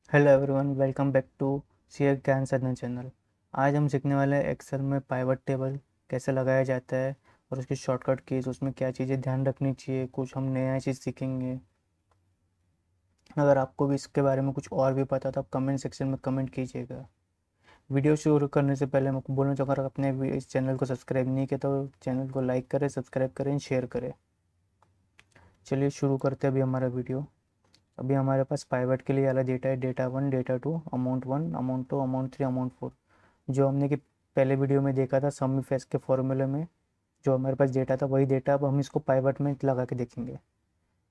Hello everyone, welcome back to CA Gyan Sadhana channel. आज हम सीखने वाले हैं एक्सेल में पाइवट टेबल कैसे लगाया जाता है और उसकी शॉर्टकट कीज, उसमें क्या चीज़ें ध्यान रखनी चाहिए, कुछ हम नया चीज़ सीखेंगे। अगर आपको भी इसके बारे में कुछ और भी पता तो आप कमेंट सेक्शन में कमेंट कीजिएगा। वीडियो शुरू करने से पहले मैं आपको बोलना चाहूँगा, अगर आपने इस चैनल को सब्सक्राइब नहीं किया तो चैनल को लाइक करें, सब्सक्राइब करें, शेयर करें। चलिए शुरू करते हैं अभी हमारा वीडियो। अभी हमारे पास पाइवट के लिए वाला डेटा है, data 1, data 2, amount 1, amount 2, amount 3, amount 4। जो हमने कि पहले वीडियो में देखा था सम इफ के फॉर्मूले में, जो हमारे पास डेटा था वही डेटा अब हम इसको पाइवट में लगा के देखेंगे।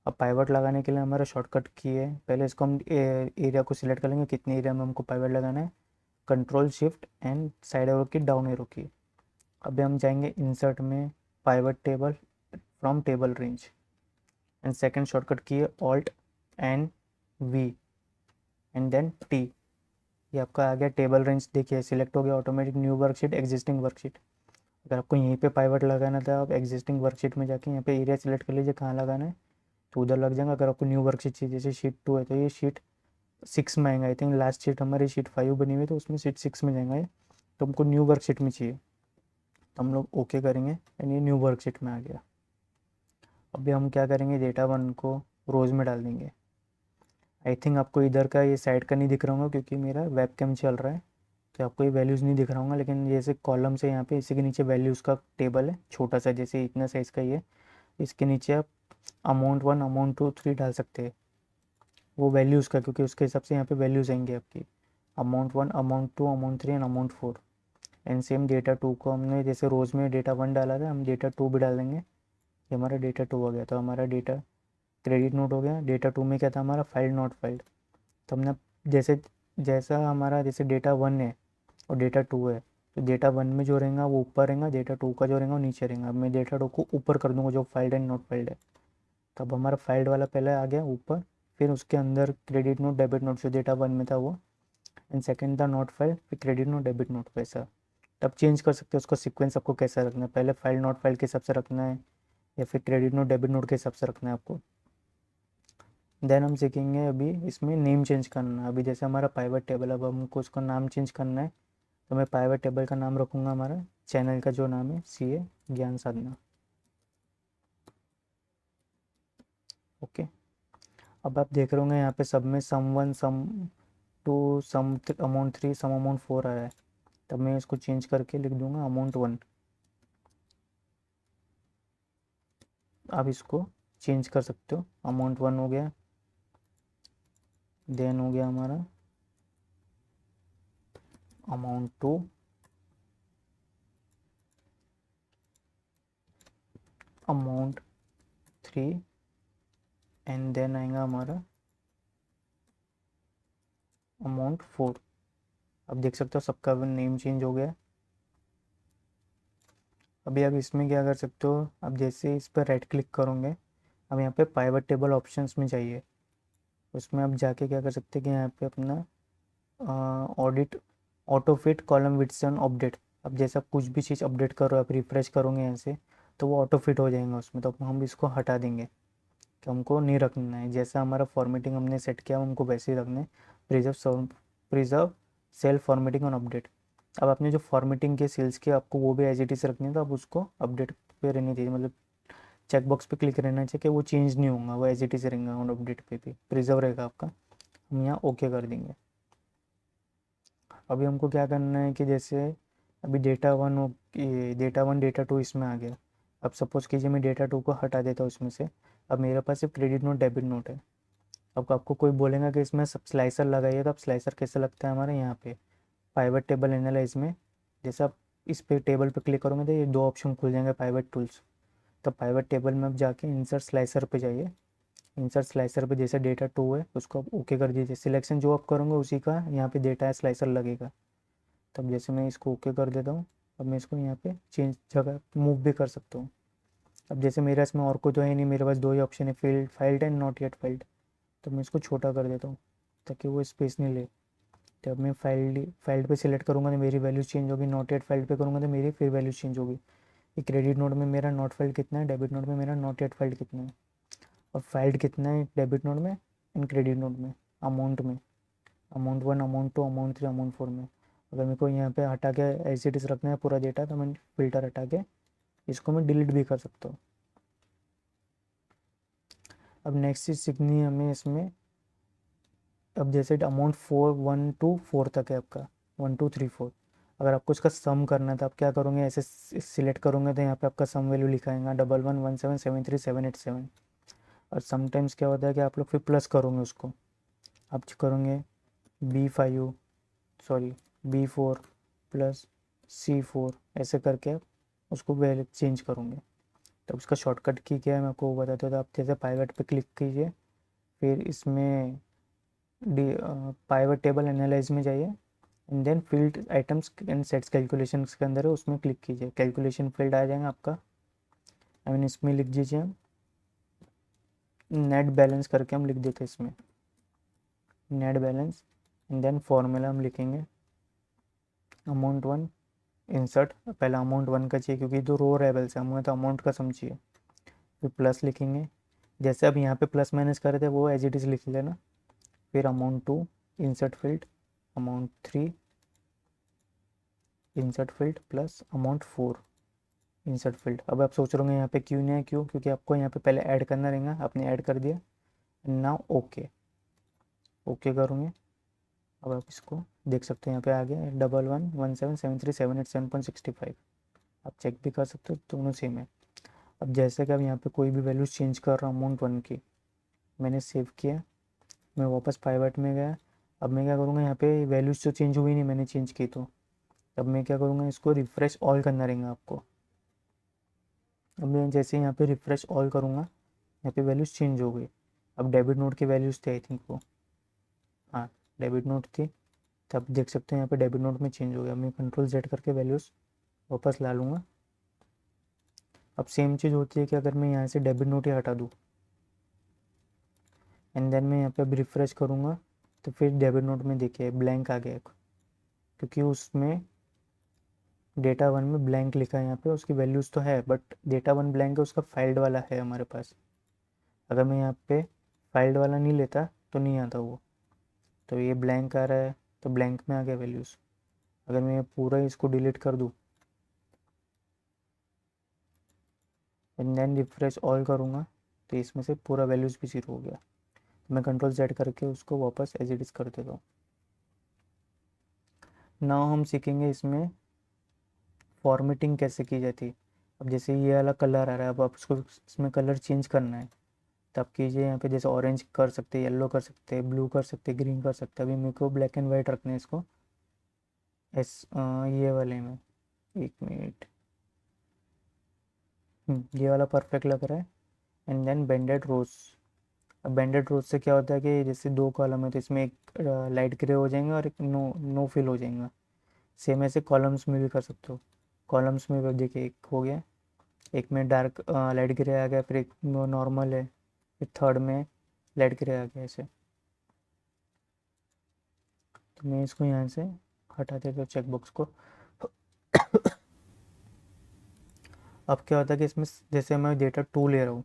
अब पाइवट लगाने के लिए हमारा शॉर्टकट की है, पहले इसको हम एरिया को सिलेक्ट कर लेंगे, कितने एरिया में हमको पाइवट लगाना है। Control shift and side arrow key, down arrow key. अभी हम जाएंगे इंसर्ट में, pivot table from table range, and second shortcut key है Alt and V and then T. ये आपका आ गया टेबल रेंज, देखिए सिलेक्ट हो गया automatic, new worksheet, existing worksheet. अगर आपको यहीं पे पाइवट लगाना था, आप एग्जिस्टिंग वर्कशीट में जाके यहाँ पे एरिया सेलेक्ट कर लीजिए कहाँ लगाना है, तो उधर लग जाएगा। अगर आपको न्यू वर्कशीट चाहिए, जैसे शीट 2 है तो ये शीट 6 में आएगा। आई थिंक लास्ट शीट हमारी शीट 5 बनी हुई है तो उसमें शीट 6 में जाएगा ये। तो हमको न्यू वर्कशीट में चाहिए तो हम लोग ओके करेंगे एंड ये न्यू वर्कशीट में आ गया। अभी हम क्या करेंगे, डेटा 1 को रोज में डाल देंगे। आई थिंक आपको इधर का ये साइड का नहीं दिख रहा होगा क्योंकि मेरा वेब कैम चल रहा है, तो आपको ये वैल्यूज़ नहीं दिख रहा होगा। लेकिन जैसे कॉलम से यहाँ पे इसी के नीचे वैल्यूज़ का टेबल है, छोटा सा, जैसे इतना साइज़ का ही है। इसके नीचे आप अमाउंट 1, अमाउंट 2, 3 डाल सकते हैं, वो वैल्यूज़ का, क्योंकि उसके हिसाब से यहाँ पे वैल्यूज़ आएंगे आपकी। Amount 1, amount 2, amount 3 and amount 4। And same data 2 को हमने जैसे रोज़ में डेटा 1 डाला था, हम डेटा 2 भी डाल देंगे। ये हमारा डेटा 2 हो गया, तो हमारा डेटा क्रेडिट नोट हो गया। डेटा 2 में क्या था हमारा, फाइल नॉट फाइल्ड। तो हमने जैसे जैसा हमारा जैसे डेटा 1 है और डेटा 2 है, तो डेटा 1 में जो रहेगा वो ऊपर रहेगा, डेटा 2 का जो रहेगा वो नीचे रहेगा। अब मैं डेटा 2 को ऊपर कर दूंगा, जो फाइल्ड एंड नॉट फाइल्ड है। तब हमारा फाइल्ड वाला पहले आ गया ऊपर, फिर उसके अंदर क्रेडिट नोट, डेबिट नोट, जो डेटा 1 में था वो, एंड सेकंड था नोट फाइल, फिर क्रेडिट नोट, डेबिट नोट, वैसा। तब चेंज कर सकते हो उसका सीक्वेंस, आपको कैसा रखना है, पहले फाइल नोट फाइल के हिसाब से रखना है या फिर क्रेडिट नोट डेबिट नोट के हिसाब से रखना है आपको। देन हम सीखेंगे अभी इसमें नेम चेंज करना है। अभी जैसे हमारा पाइवट टेबल, अब हमको उसका नाम चेंज करना है, तो मैं पाइवट टेबल का नाम रखूँगा, हमारा चैनल का जो नाम है सीए ज्ञान साधना। ओके। अब आप देख रहे होंगे यहाँ पे सब में सम 1, सम 2, सम अमाउंट 3, सम अमाउंट 4 आया है। तब मैं इसको चेंज करके लिख दूंगा अमाउंट 1। आप इसको चेंज कर सकते हो, अमाउंट 1 हो गया। देन हो गया हमारा अमाउंट 2, अमाउंट 3 एंड देन आएगा हमारा अमाउंट 4। अब देख सकते हो सबका नेम चेंज हो गया। अभी आप इसमें क्या कर सकते हो, अब जैसे इस पर राइट क्लिक करोगे, अब यहाँ पे पाइवट टेबल ऑप्शंस में जाइए। उसमें आप जाके क्या कर सकते हैं कि यहाँ पे अपना audit, auto fit column width and update. अब जैसे आप कुछ भी चीज़ अपडेट करो, आप रिफ्रेश करोगे यहाँ से, तो वो ऑटो फिट हो जाएगा उसमें। तो हम इसको हटा देंगे कि हमको नहीं रखना है। जैसा हमारा फॉर्मेटिंग हमने सेट किया हमको वैसे ही रखना है। प्रिजर्व सेल फॉर्मेटिंग और अपडेट। अब आपने जो फॉर्मेटिंग के सेल्स के आपको वो भी एज इट इज़ रखनी है, तो आप उसको अपडेट पे रहनी चाहिए, मतलब चेकबॉक्स पे क्लिक रहना चाहिए कि वो चेंज नहीं होगा, वो एज इट इज़ रहेगा और अपडेट पे भी प्रिजर्व रहेगा आपका। हम यहाँ ओके कर देंगे। अभी हमको क्या करना है कि जैसे अभी डेटा 1 हो, डेटा 1 डेटा 2 इसमें आ गया। अब सपोज़ कीजिए मैं डेटा 2 को हटा देता हूँ इसमें से। अब मेरे पास सिर्फ क्रेडिट नोट डेबिट नोट है। अब आपको कोई बोलेगा कि इसमें सब स्लाइसर लगाइए, तो अब स्लाइसर कैसे लगता है हमारे यहाँ पे पाइवट टेबल एनालाइज में। जैसे आप इस पे टेबल पे क्लिक करोगे तो ये दो ऑप्शन खुल जाएंगे पाइवट टूल्स। तो पाइवट टेबल में आप जाके इंसर्ट स्लाइसर पे जाइए। इंसर्ट स्लाइसर पे जैसे डेटा 2 है उसको आप ओके कर दीजिए। सिलेक्शन जो आप करोगे उसी का यहाँ पे डेटा स्लाइसर लगेगा। तब जैसे मैं इसको ओके कर देता हूँ, अब मैं इसको यहाँ पे चेंज जगह मूव भी कर सकता हूँ। अब जैसे मेरा इसमें और कोई तो है नहीं, मेरे पास दो ही ऑप्शन है, field filed and not yet filed. तो मैं इसको छोटा कर देता हूँ ताकि वो स्पेस नहीं ले। तो अब मैं फाइल्ड पे सिलेक्ट करूँगा तो मेरी वैल्यूज चेंज होगी, नॉट येट फाइल्ड पे करूँगा तो मेरी फिर वैल्यूज चेंज होगी। ये क्रेडिट नोट में मेरा नॉट फाइल्ड कितना है, डेबिट नोट में मेरा नॉट येट फाइल्ड कितना है, और फाइल्ड कितना है डेबिट नोट में एंड क्रेडिट नोट में, अमाउंट में। अमाउंट 1, अमाउंट 2, अमाउंट 3, अमाउंट 4 में। अगर मेरे को यहाँ पे हटा के एज इट इज़ रखना है पूरा डेटा, तो मैं फ़िल्टर हटा के इसको मैं डिलीट भी कर सकता हूँ। अब नेक्स्ट चीज़ सीखनी है हमें इसमें। अब जैसे अमाउंट 4, 1 टू 4 तक है आपका, 1 2 3 4। अगर आपको इसका सम करना है तो आप क्या करोगे, ऐसे सिलेक्ट करोगे तो यहाँ पे आपका सम वैल्यू लिखा आएगा 111773 787। और समटाइम्स क्या होता है कि आप लोग फिर प्लस करोगे उसको, आप करोगे B5 sorry B4 plus C4, ऐसे करके आप उसको वैल्यू चेंज करोगे। तो उसका शॉर्टकट की क्या है मैं आपको बताता हूँ। तो आप जैसे पाइवट पे क्लिक कीजिए, फिर इसमें पाइवट टेबल एनालाइज में जाइए, and then field items and sets calculations के अंदर है, उसमें क्लिक कीजिए। कैलकुलेशन फील्ड आ जाएगा आपका। आई मीन इसमें लिख दीजिए हम नेट बैलेंस करके, हम लिख देते हैं इसमें net balance, and then formula हम लिखेंगे अमाउंट 1 इंसर्ट। पहला अमाउंट 1 का चाहिए क्योंकि जो रो रेबल्स है, हमें तो अमाउंट का सम चाहिए। फिर प्लस लिखेंगे, जैसे अब यहाँ पे प्लस माइनस कर रहे थे वो एज इट इज़ लिख लेना। फिर amount 2 insert field, amount 3 insert field plus amount 4 insert field. अब आप सोच रहे होंगे यहाँ पे क्यों नहीं है, क्यों, क्योंकि आपको यहाँ पे पहले ऐड करना रहेगा, आपने ऐड कर दिया। नाउ ओके, ओके करूँगे। अब आप इसको देख सकते हैं, यहाँ पे आ गया 11177378 7.65। आप चेक भी कर सकते हो, दोनों सेम है। अब जैसे कि अब यहाँ पे कोई भी वैल्यूज चेंज कर रहा हूँ अमाउंट 1 की, मैंने सेव किया, मैं वापस पाइवट में गया। अब मैं क्या करूँगा, यहाँ पे वैल्यूज तो चेंज हुई नहीं, मैंने चेंज की तो। अब मैं क्या करूँगा, इसको रिफ़्रेश ऑल करना रहेगा आपको। अब मैं जैसे यहाँ पे रिफ़्रेश ऑल करूँगा, यहाँ पे वैल्यूज़ चेंज हो गई। अब डेबिट नोट की वैल्यूज़ थे आई थिंक वो, हाँ डेबिट नोट थी, तब देख सकते हैं यहाँ पे डेबिट नोट में चेंज हो गया। मैं कंट्रोल जेड करके वैल्यूज़ वापस ला लूँगा। अब सेम चीज़ होती है कि अगर मैं यहाँ से डेबिट नोट ही हटा दूँ, एंड देन मैं यहाँ पे अभी रिफ़्रेश करूँगा, तो फिर डेबिट नोट में देखिए ब्लैंक आ गया, क्योंकि उसमें डेटा 1 में ब्लैंक लिखा है। यहाँ पे उसकी वैल्यूज़ तो है, बट डेटा 1 ब्लैंक है, उसका फाइल्ड वाला है हमारे पास। अगर मैं यहाँ पे फाइल्ड वाला नहीं लेता तो नहीं आता वो, तो ये ब्लैंक आ रहा है, तो ब्लैंक में आ गया वैल्यूज़। अगर मैं पूरा इसको डिलीट कर दूँ एंड देन रिफ्रेश ऑल करूँगा, तो इसमें से पूरा वैल्यूज़ भी ज़ीरो हो गया। तो मैं कंट्रोल जेड करके उसको वापस एज इट इज़ कर देता हूँ। नाउ हम सीखेंगे इसमें फॉर्मेटिंग कैसे की जाती है। अब जैसे ये वाला कलर आ रहा है, अब आप उसको इसमें कलर चेंज करना है, तब कीजिए यहाँ पे। जैसे ऑरेंज कर सकते हैं, येलो कर सकते हैं, ब्लू कर सकते हैं, ग्रीन कर सकते हैं। अभी मेरे को ब्लैक एंड वाइट रखना है इसको। ये वाले में, एक मिनट, ये वाला परफेक्ट लग रहा है। एंड देन बेंडेड रोज। अब बेंडेड रोज से क्या होता है कि जैसे दो कॉलम है, तो इसमें एक लाइट ग्रे हो जाएंगे और एक नो नो फिल हो जाएगा। सेम ऐसे कॉलम्स में भी कर सकते हो। कॉलम्स में भी देखिए एक हो गया, एक में डार्क लाइट ग्रे आ गया, फिर एक नॉर्मल है, फिर थर्ड में लाइट ग्रे आ गया ऐसे। तो मैं इसको यहाँ से हटा देता हूँ चेकबॉक्स को। अब क्या होता है कि इसमें जैसे मैं डेटा 2 ले रहा हूँ,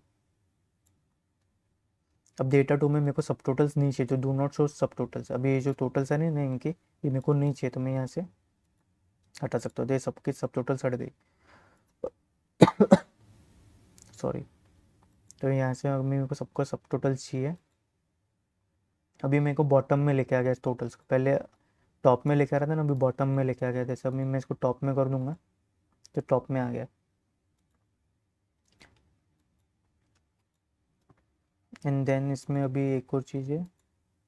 अब डेटा 2 में मेरे को सब टोटल्स नहीं चाहिए, तो डू नॉट शो सब टोटल्स। अभी ये जो टोटल्स है ना इनकी, ये मेरे को नहीं चाहिए, तो मैं यहाँ से हटा सकता हूँ। तो ये सबके सब टोटल्स हट गई, सॉरी। तो यहाँ से अभी मेरे को सबका सब टोटल चाहिए। अभी मेरे को बॉटम में लेके आ गया टोटल्स को, पहले टॉप में लेके आ रहा था ना, अभी बॉटम में लेके आ गया। जैसे अभी मैं इसको टॉप में कर दूंगा तो टॉप में आ गया। एंड देन इसमें अभी एक और चीज़ है,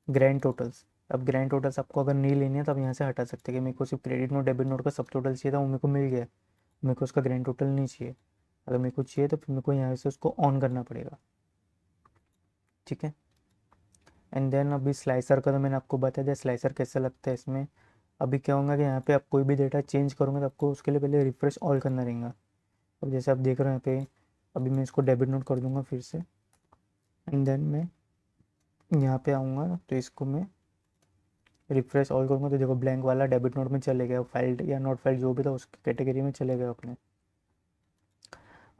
ग्रैंड टोटल्स। अब ग्रैंड टोटल्स आपको अगर नहीं लेनी है तो आप यहाँ से हटा सकते हैं कि मेरे को सिर्फ क्रेडिट नोट डेबिट नोट का सब टोटल चाहिए था, वो मेरे को मिल गया, मेरे को उसका ग्रैंड टोटल नहीं चाहिए। अगर मेरे को चाहिए तो फिर मेरे को यहाँ से उसको ऑन करना पड़ेगा, ठीक है। एंड देन अभी स्लाइसर का तो मैंने आपको बता दिया स्लाइसर कैसे लगता है इसमें। अभी क्या होगा कि यहाँ पे आप कोई भी डेटा चेंज करोगे तो आपको उसके लिए पहले रिफ्रेश ऑल करना रहेगा। अब जैसे आप देख रहे हैं यहाँ पे, अभी मैं इसको डेबिट नोट कर दूंगा फिर से, एंड देन मैं यहाँ पे आऊँगा तो इसको मैं रिफ्रेश ऑल करूँगा, तो देखो ब्लैंक वाला डेबिट नोट में चले गया, फाइल्ड या नॉट फाइल्ड जो भी था उसकी कैटेगरी में चले गए अपने।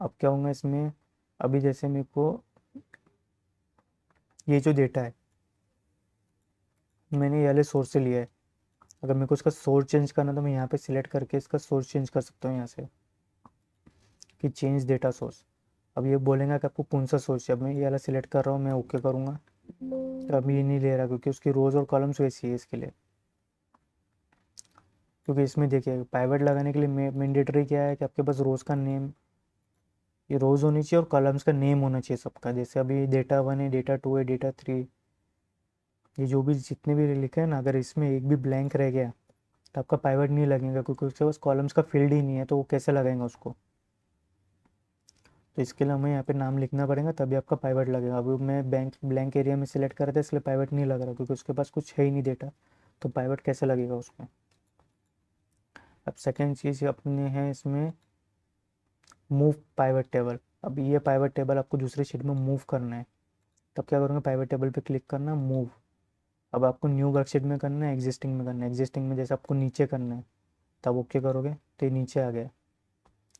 अब क्या होगा इसमें, अभी जैसे मेरे को ये जो डेटा है, मैंने ये वाले सोर्स से लिया है। अगर मेरे को इसका सोर्स चेंज करना तो मैं यहाँ पे सिलेक्ट करके इसका सोर्स चेंज कर सकता हूँ यहाँ से, कि चेंज डेटा सोर्स। अब ये बोलेंगे कि आपको कौन सा सोर्स है। अब मैं ये वाला सिलेक्ट कर रहा हूँ, मैं ओके करूँगा। तो अभी ये नहीं ले रहा क्योंकि उसकी रोज़ और कॉलम्स वैसी है इसके लिए। क्योंकि इसमें देखिए पाइवट लगाने के लिए मैंडेटरी क्या है कि आपके पास रोज़ का नेम, ये रोज़ होनी चाहिए और कॉलम्स का नेम होना चाहिए सबका। जैसे अभी डेटा 1 है, डेटा 2 है, डेटा 3, ये जो भी जितने भी लिखे हैं ना, अगर इसमें एक भी ब्लैंक रह गया तो आपका पाइवट नहीं लगेगा, क्योंकि उसके पास कॉलम्स का फील्ड ही नहीं है, तो वो कैसे लगाएंगा उसको। तो इसके लिए हमें यहाँ पे नाम लिखना पड़ेगा, तभी आपका पाइवट लगेगा। अभी मैं ब्लैंक एरिया में सिलेक्ट कर रहा था, इसलिए पाइवट नहीं लग रहा, क्योंकि उसके पास कुछ है ही नहीं डेटा, तो पाइवट कैसे लगेगा उसमें। अब सेकेंड चीज़ अपने हैं इसमें मूव पाइवट टेबल। अब ये पाइवट टेबल आपको दूसरी शीट में मूव करना है, तब क्या करोगे, पाइवट टेबल पे क्लिक करना, मूव। अब आपको न्यू वर्कशीट में करना है, एग्जिस्टिंग में करना है। एग्जिस्टिंग में जैसे आपको नीचे करना है, तब ओके करोगे तो ये नीचे आ गया।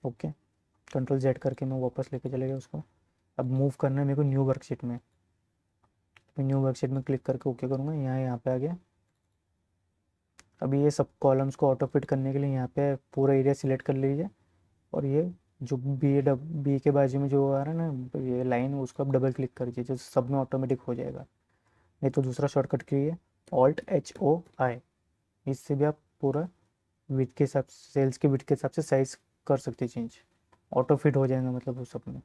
ओके, कंट्रोल जेड करके मैं वापस लेके चले गया उसको। अब मूव करना है मेरे को न्यू वर्कशीट में, मैं न्यू वर्कशीट में क्लिक करके ओके करूँगा, यहाँ पे आ गया। अभी ये सब कॉलम्स को ऑटो फिट करने के लिए यहाँ पे पूरा एरिया सिलेक्ट कर लीजिए, और ये जो बी के बाजू में जो आ रहा है ना ये लाइन, उसको आप डबल क्लिक कर दीजिए, जो सब में ऑटोमेटिक हो जाएगा। नहीं तो दूसरा शॉर्टकट की है Alt+H+O+I, इससे भी आप पूरा विड्थ के हिसाब से, सेल्स के विड्थ के हिसाब से साइज कर सकते चेंज, ऑटो फिट हो जाएगा मतलब वो सब में।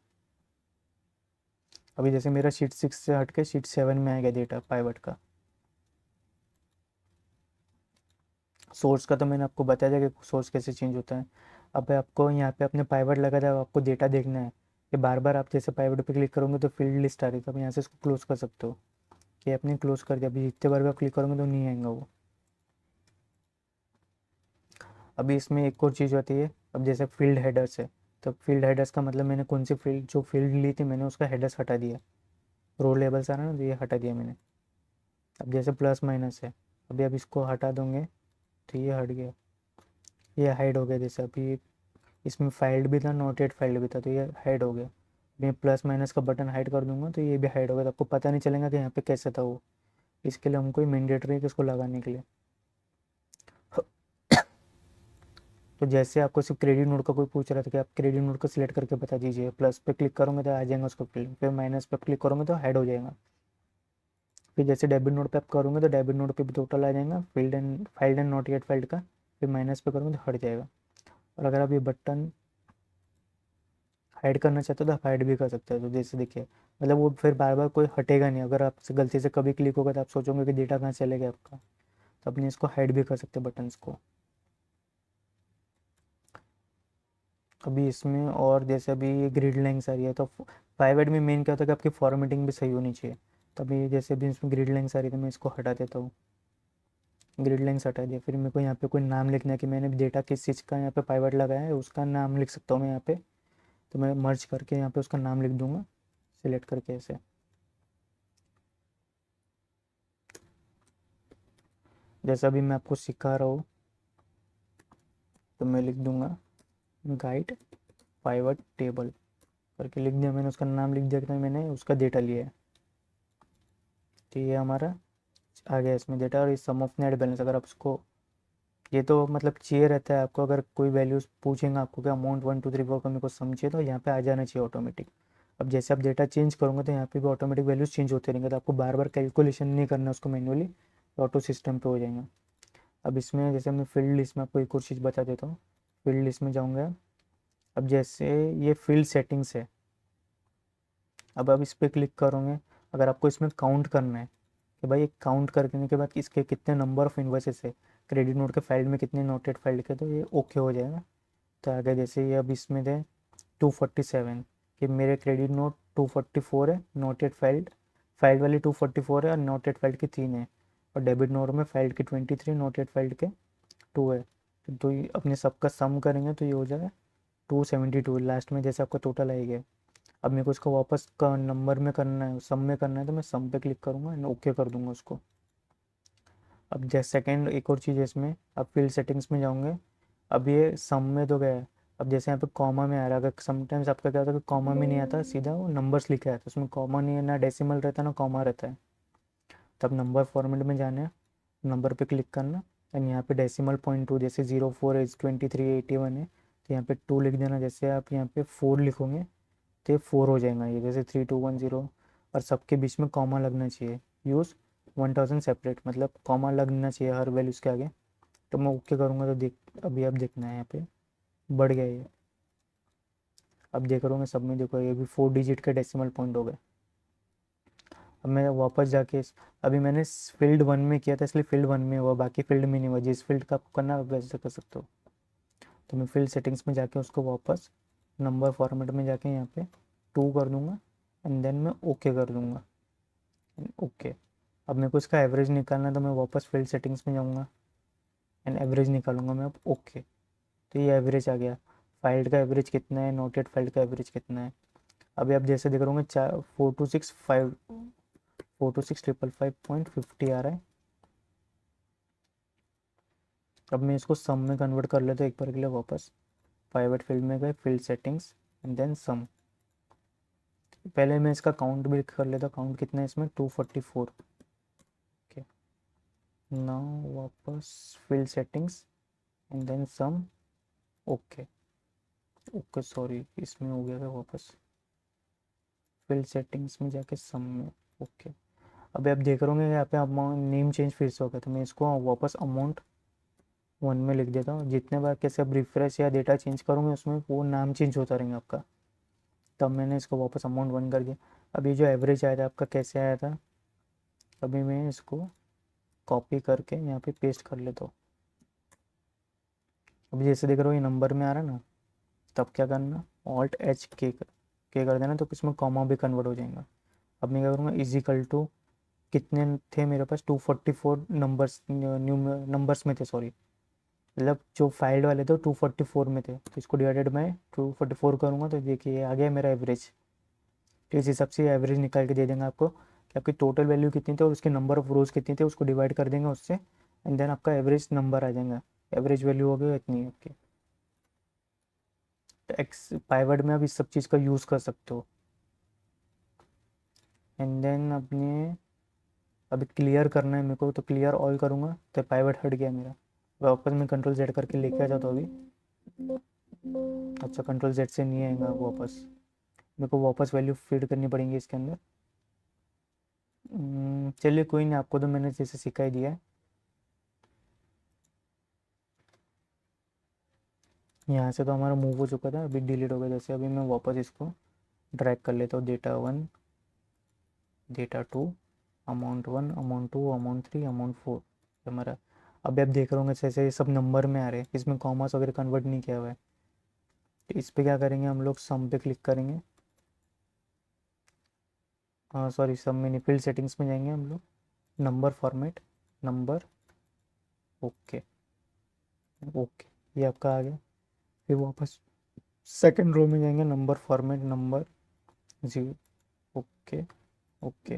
अभी जैसे मेरा शीट 6 से हट के शीट 7 में आ गया डेटा पाइवट का। सोर्स का तो मैंने आपको बताया था कि सोर्स कैसे चेंज होता है। अब आपको यहाँ पे अपने पाइवट लगा था, आपको डेटा देखना है कि बार बार आप जैसे पाइवट पे क्लिक करोगे तो फील्ड लिस्ट आ रही है, तो आप यहाँ से इसको क्लोज कर सकते हो, कि आपने क्लोज कर दिया। अभी जितने बार भी आप क्लिक करोगे तो नहीं आएगा वो। अभी इसमें एक और चीज़ होती है, अब जैसे फील्ड हेडर्स है, तो फील्ड हेडर्स का मतलब मैंने कौन सी फील्ड, जो फील्ड ली थी मैंने उसका हेडर्स हटा दिया। रो लेबल्स आ रहा है ना, तो ये हटा दिया मैंने। अब जैसे प्लस माइनस है, अभी अब इसको हटा दूंगे तो ये हट गया, ये हाइड हो गया। जैसे अभी इसमें फाइल्ड भी था, नोटेड फाइल्ड भी था, तो ये हाइड हो गया। मैं प्लस माइनस का बटन हाइड कर दूंगा तो ये भी हाइड हो गया, तो आपको पता नहीं चलेगा कि यहाँ पे कैसे था वो। इसके लिए हमको मैंडेटरी है कि इसको लगाने के लिए। तो जैसे आपको सिर्फ क्रेडिट नोट का कोई पूछ रहा था कि आप क्रेडिट नोट को सिलेक्ट करके बता दीजिए, प्लस पे क्लिक करोगे तो आ जाएगा उसको फील्ड, फिर माइनस पे क्लिक करोगे तो हाइड हो जाएगा। फिर जैसे डेबिट नोट पे आप करोगे तो डेबिट नोट पे भी टोटल आ जाएगा filed and not yet filed का, फिर माइनस पे करोगे तो हट जाएगा। और अगर आप ये बटन हाइड करना चाहते हो तो आप हाइड भी कर सकते हो। तो जैसे देखिए मतलब वो फिर बार बार कोई हटेगा नहीं, अगर आपसे गलती से कभी क्लिक होगा तो आप सोचोगे कि डेटा कहाँ चले गया आपका, तो अपने इसको हाइड भी कर सकते हैं बटन्स को। अभी इसमें और जैसे अभी ये ग्रिड लाइन्स आ रही है, तो प्राइवेट में मेन क्या होता है कि आपकी फॉर्मेटिंग भी सही होनी चाहिए। तभी जैसे अभी इसमें ग्रिड लाइन्स आ रही है तो मैं इसको हटा देता हूँ, ग्रिड लाइन्स हटा दिया। फिर मेरे को यहाँ पे कोई नाम लिखना है कि मैंने डेटा किस चीज़ का यहाँ पे पाइवट लगाया है, उसका नाम लिख सकता हूँ मैं यहाँ पे। तो मैं मर्ज करके यहाँ पे उसका नाम लिख दूंगा, सिलेक्ट करके ऐसे। जैसा अभी मैं आपको सिखा रहा हूँ, तो मैं लिख दूंगा गाइड पाइवट टेबल करके लिख दिया मैंने, उसका नाम लिख दिया कि मैंने उसका डेटा लिया है। तो ये हमारा आ गया इसमें डेटा। और इस सम ऑफ नेट बैलेंस, अगर आप उसको, ये तो मतलब चाहिए रहता है आपको, अगर कोई वैल्यूज पूछेंगे आपको कि अमाउंट 1 2 3 4 का मेरे को समझिए, तो यहाँ पे आ जाना चाहिए ऑटोमेटिक। अब जैसे आप डेटा चेंज करोगे तो यहाँ पे भी ऑटोमेटिक वैल्यूज चेंज होते रहेंगे, तो आपको बार बार कैलकुलेशन नहीं करना उसको मैनुअली, ऑटो सिस्टम पे हो जाएगा। अब इसमें जैसे मैं फील्ड लिस्ट में आपको एक और चीज़ बता देता हूँ। फील्ड लिस्ट में जाऊँगा, अब जैसे ये फील्ड सेटिंग्स है, अब आप इस पर क्लिक करोगे। अगर आपको इसमें काउंट करना है कि भाई एक काउंट करने के बाद इसके कितने नंबर ऑफ इन्वॉइसेस है, क्रेडिट नोट के फाइल में कितने नोटेड फाइल के, तो ये ओके हो जाएगा। तो आगे जैसे ये अब इसमें थे 247, कि मेरे क्रेडिट नोट 244 है, नोटेड फाइल्ड फाइल वाली 244 है और नोटेड फाइल्ड की 3 है, और डेबिट नोट में फाइल्ड की 23, नोटेड फाइल्ड के 2 है। तो ये अपने सबका सम करेंगे तो ये हो जाएगा 272, लास्ट में जैसे आपका टोटल आएगा। अब मेरे को इसको वापस का नंबर में करना है, सम में करना है, तो मैं सम पे क्लिक करूँगा एंड ओके कर दूंगा उसको। अब जैसे सेकेंड एक और चीज़ है इसमें, अब फील्ड सेटिंग्स में जाऊँगे। अब ये सम में तो गया है, अब जैसे यहाँ पे कॉमा में आ रहा है, अगर समटाइम्स आपका क्या होता है कि कॉमा में नहीं आता, सीधा वो नंबर्स लिखे आता है, उसमें कॉमा नहीं है, ना डेसिमल रहता है ना कॉमा रहता है। तब नंबर फॉर्मेट में जाना है, नंबर पे क्लिक करना एंड यहाँ पे डेसिमल पॉइंट टू, जैसे 04 is 2381 है तो यहाँ पे 2 लिख देना। जैसे आप यहाँ पे 4 लिखोगे तो ये 4 हो जाएगा ये, जैसे 3210। और सबके बीच में कॉमा लगना चाहिए। यूज़ 1000 सेपरेट, मतलब कॉमा लगना चाहिए हर वैल्यूज़ के आगे। तो मैं ओके करूँगा तो देख, अभी आप देखना है यहाँ पे बढ़ गया ये। अब देख रहा हूँ मैं सब में, देखो ये भी 4 डिजिट के डेसिमल पॉइंट हो गए। अब मैं वापस जाके अभी मैंने फील्ड 1 में किया था इसलिए फील्ड 1 में हुआ, बाकी फील्ड में नहीं हुआ। जिस फील्ड का आपको करना है आप वैसे कर सकते हो। तो मैं फील्ड सेटिंग्स में जाके उसको वापस नंबर फॉर्मेट में जाके यहाँ पे 2 कर दूंगा एंड देन मैं ओके कर दूंगा। ओके। अब मेरे को इसका एवरेज निकालना है तो मैं वापस फील्ड सेटिंग्स में जाऊँगा एंड एवरेज निकालूंगा मैं अब। ओके, तो ये एवरेज आ गया। फाइल्ड का एवरेज कितना है, नोटेड फाइल्ड का एवरेज कितना है। अभी आप जैसे देख रहे होंगे 42655.50 आ रहा है। अब मैं इसको सम में कन्वर्ट कर लेता हूँ एक बार के लिए वापस। प्राइवेट फील्ड में गए, फील्ड सेटिंग्स एंड देन सम। पहले मैं इसका काउंट भी कर लेता हूँ, काउंट कितना है इसमें 244। ओके, नाउ वापस field settings and then sum. Okay okay, sorry इसमें हो गया था वापस फील्ड सेटिंग्स में जाके सम में। ओके, अभी आप देख रहे होंगे यहाँ पे अमाउंट नेम चेंज फिर से हो गया, तो मैं इसको वापस अमाउंट 1 में लिख देता हूँ। जितने बार कैसे आप रिफ्रेश या डेटा चेंज करोगे उसमें वो नाम चेंज होता रहेंगे आपका। तब मैंने इसको वापस अमाउंट 1 कर दिया। अभी जो एवरेज आया था आपका कैसे आया था, अभी मैं इसको कॉपी करके यहाँ पे पेस्ट कर लेता हूँ। अभी जैसे देख रहे हो ये नंबर में आ रहा है ना, तब क्या करना, Alt+H कर देना, तो इसमें कॉमा भी कन्वर्ट हो जाएगा। अब मैं क्या करूँगा, इजिकल टू कितने थे मेरे पास 244 नंबर्स, न्यू नंबर्स में थे सॉरी, मतलब जो फाइल्ड वाले थे 244 में थे, तो इसको डिवाइडेड बाय 244 करूँगा तो देखिए आ गया मेरा एवरेज। तो इस हिसाब से एवरेज निकाल के दे देंगे आपको कि आपकी टोटल वैल्यू कितनी थी और उसके नंबर ऑफ रोज कितनी थी, उसको डिवाइड कर देंगे उससे एंड देन आपका एवरेज नंबर आ जाएगा। एवरेज वैल्यू हो गई इतनी आपकी। तो एक्स पाइवर्ड में आप इस सब चीज़ का यूज़ कर सकते हो। एंड देन अपने अभी क्लियर करना है मेरे को, तो क्लियर ऑल करूँगा तो पाइवट हट गया मेरा। वापस मैं कंट्रोल जेड करके लेके आ जाता हूँ अभी। अच्छा, कंट्रोल जेड से नहीं आएगा वापस, मेरे को वापस वैल्यू फीड करनी पड़ेंगी इसके अंदर। चलिए कोई नहीं, आपको तो मैंने जैसे सिखा ही दिया है। यहाँ से तो हमारा मूव हो चुका था, अभी डिलीट हो गया। जैसे अभी मैं वापस इसको ड्रैग कर लेता हूँ, data 1, data 2, amount 1, amount 2, amount 3, amount 4 हमारा। अभी आप देख रहे होंगे जैसे ये सब नंबर में आ रहे हैं, इसमें कॉमर्स वगैरह कन्वर्ट नहीं किया हुआ है। तो इस पर क्या करेंगे हम लोग, सम पे क्लिक करेंगे, हाँ सॉरी सम में नहीं, फील्ड सेटिंग्स में जाएंगे हम लोग, number format, number, okay okay, ये आपका आ गया। फिर वापस सेकंड रो में जाएंगे, number format, number 0, okay okay.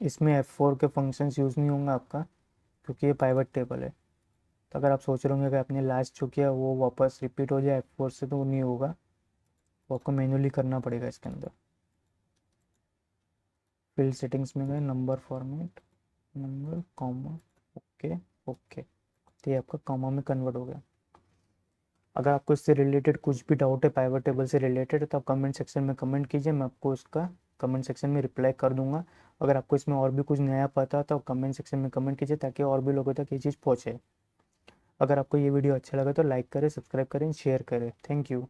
इसमें F4 के फंक्शंस यूज़ नहीं होंगे आपका क्योंकि ये पाइवट टेबल है। तो अगर आप सोच रहे होंगे कि आपने लास्ट जो किया वो वापस रिपीट हो जाए F4 से, तो वो नहीं होगा, वो आपको मैन्युअली करना पड़ेगा इसके अंदर। फील्ड सेटिंग्स में गए, number format, number comma, okay okay, तो ये आपका कॉमा में कन्वर्ट हो गया। अगर आपको इससे रिलेटेड कुछ भी डाउट है पाइवट टेबल से रिलेटेड, तो आप कमेंट सेक्शन में कमेंट कीजिए, मैं आपको उसका कमेंट सेक्शन में रिप्लाई कर दूंगा। अगर आपको इसमें और भी कुछ नया पता तो कमेंट सेक्शन में कमेंट कीजिए ताकि और भी लोगों तक ये चीज़ पहुँचे। अगर आपको ये वीडियो अच्छा लगा तो लाइक करें, सब्सक्राइब करें, शेयर करें। Thank you.